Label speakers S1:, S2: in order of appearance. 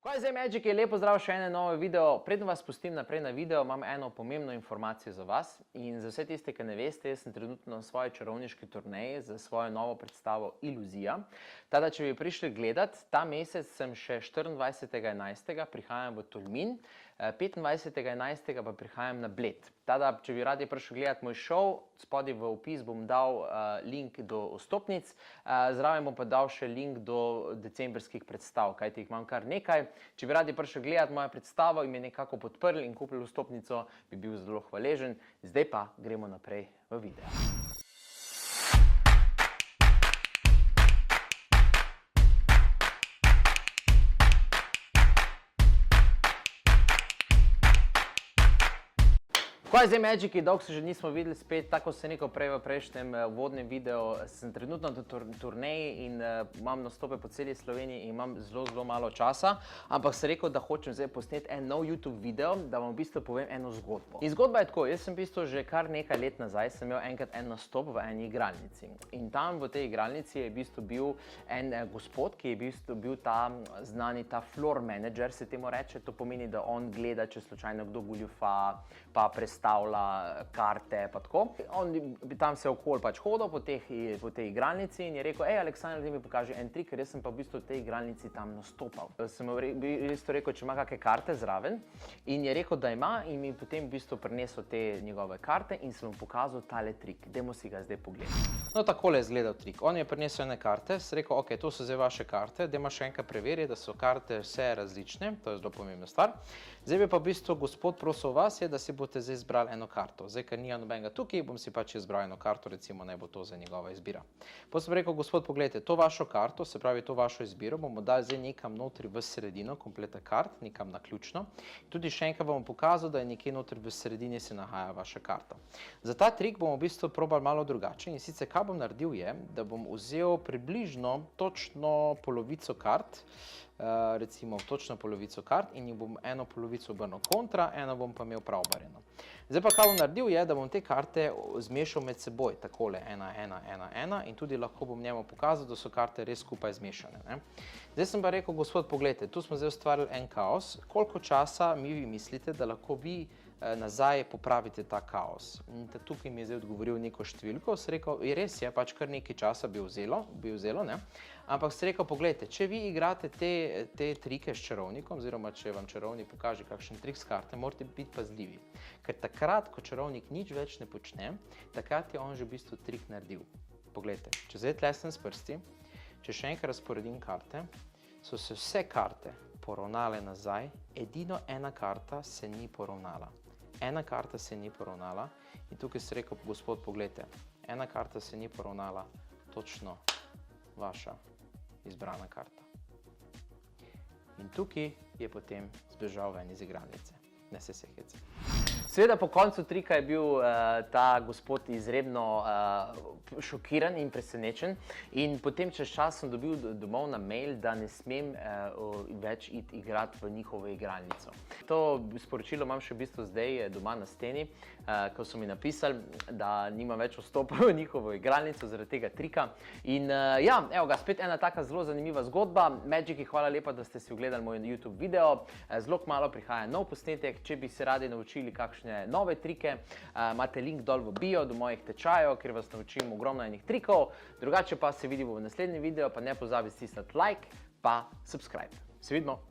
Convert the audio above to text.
S1: Kaj zdaj, Magic, je lepo zdrav, še eno novo video. Predno vas spustim naprej na video, imam eno pomembno informacijo za vas. In za vse tiste, ki ne veste, jaz sem trenutno na svoji čarovniški turneji za svojo novo predstavo Iluzija. Tada, če bi prišli gledat, ta mesec sem še 24.11. prihajam v Tolmin, 25.11. pa prihajam na Bled. Tada, če bi radi prišli gledat moj šov, spodaj v opis bom dal link do vstopnic, zraven bom pa dal še link do decembrskih predstav, kajti jih imam kar nekaj. Če bi radi prišli gledati mojo predstavo in me nekako podprli in kupili vstopnico, bi bil zelo hvaležen. Zdaj pa gremo naprej v video. Kaj zdaj, Magiki, dolgo se že nismo videli spet, tako se nekaj prej v prejšnjem uvodnem videu. Sem trenutno na turneji in imam nastope po celi Sloveniji in imam zelo malo časa, ampak sem rekel, da hočem zdaj posneti en nov YouTube video, da vam v bistvu povem eno zgodbo. In zgodba je tako, jaz sem v bistvu že kar nekaj let nazaj, sem imel enkrat en nastop v eni igralnici. In tam v tej igralnici je v bistvu bil en gospod, ki je v bistvu bil ta znani, ta floor manager, se temu reče. To pomeni, da on gleda, če slučajno kdo goljufa, pa predstavlja karte, pa tako. On tam se okoli pač hodil po tej igralnici in je rekel, Aleksandar, da mi pokaže en trik, ker jaz sem pa v bistvu v tej igralnici tam nastopal. Sem v bistvu rekel, če ima kakšne karte zraven in je rekel, da ima in mi potem v bistvu prinesel te njegove karte in sem mu pokazal tale trik. Dajmo si ga zdaj pogledati. No, takole je izgledal trik. On je prinesel ene karte, sem rekel, ok, to so zdaj vaše karte, dajmo še enkrat preveriti, da so karte vse različne, to je zelo pomembna stvar. Zdaj bi pa v bistvu gospod prosil vas, da si boste zdaj izbrali eno karto. Zdaj, ker nija nobenega tukaj, bom si pač izbral eno karto, recimo naj bo to za njegova izbira. Potem sem rekel, gospod, pogledajte, to vašo karto, se pravi to vašo izbiro, bomo dali zdaj nekam notri v sredino, kompleta kart, nekam na ključno. Tudi še enkrat bom pokazal, da je nekje notri v sredini se nahaja vaša karta. Za ta trik bomo v bistvu probali malo drugače in sicer, kaj bom naredil je, da bom vzel približno točno polovico kart, recimo točno polovico kart in jih bom eno polovico obrnil kontra, eno bom pa imel prav obrnjeno. Zdaj pa, kaj bom naredil je, da bom te karte zmešal med seboj, takole, 1, 1, 1, 1 in tudi lahko bom njemu pokazal, da so karte res skupaj zmešane. Zdaj sem pa rekel, gospod, pogledajte, tu smo zdaj ustvarili en kaos, koliko časa vi mislite, da lahko vi nazaj popravite ta kaos. In tukaj mi je zdaj odgovoril neko številko, sem rekel, res je, pač kar nekaj časa bi vzelo, ne? Ampak sem rekel, pogledajte, če vi igrate te trike s čarovnikom, oziroma če vam čarovnik pokaže kakšen trik s karte, morate biti pazljivi. Ker takrat, ko čarovnik nič več ne počne, takrat je on že v bistvu trik naredil. Pogledajte, če zdaj tlesnem s prsti, če še enkrat razporedim karte, so se vse karte poravnale nazaj, edino ena karta se ni poravnala. Ena karta se ni poravnala in tukaj sem rekel, gospod, pogledajte, ena karta se ni poravnala, točno vaša izbrana karta. In tukaj je potem zbežal ven iz igralnice. Ne se hecati. Seveda po koncu trika je bil ta gospod izredno šokiran in presenečen in potem čez čas sem dobil domov na mail, da ne smem več iti igrati v njihovo igralnico. To sporočilo imam še v bistvu zdaj doma na steni, ko so mi napisali, da nimam več vstopa v njihovo igralnico zaradi tega trika. In ja, evo ga, spet ena taka zelo zanimiva zgodba. Magiki, hvala lepa, da ste si ogledali moj YouTube video. Zelo kmalu prihaja nov posnetek, če bi se radi naučili kakšne nove trike, imate link dol v bio do mojih tečajev, kjer vas naučim ogromno enih trikov. Drugače pa se vidimo v naslednjem videu, pa ne pozabi stisniti like, pa subscribe. Se vidimo!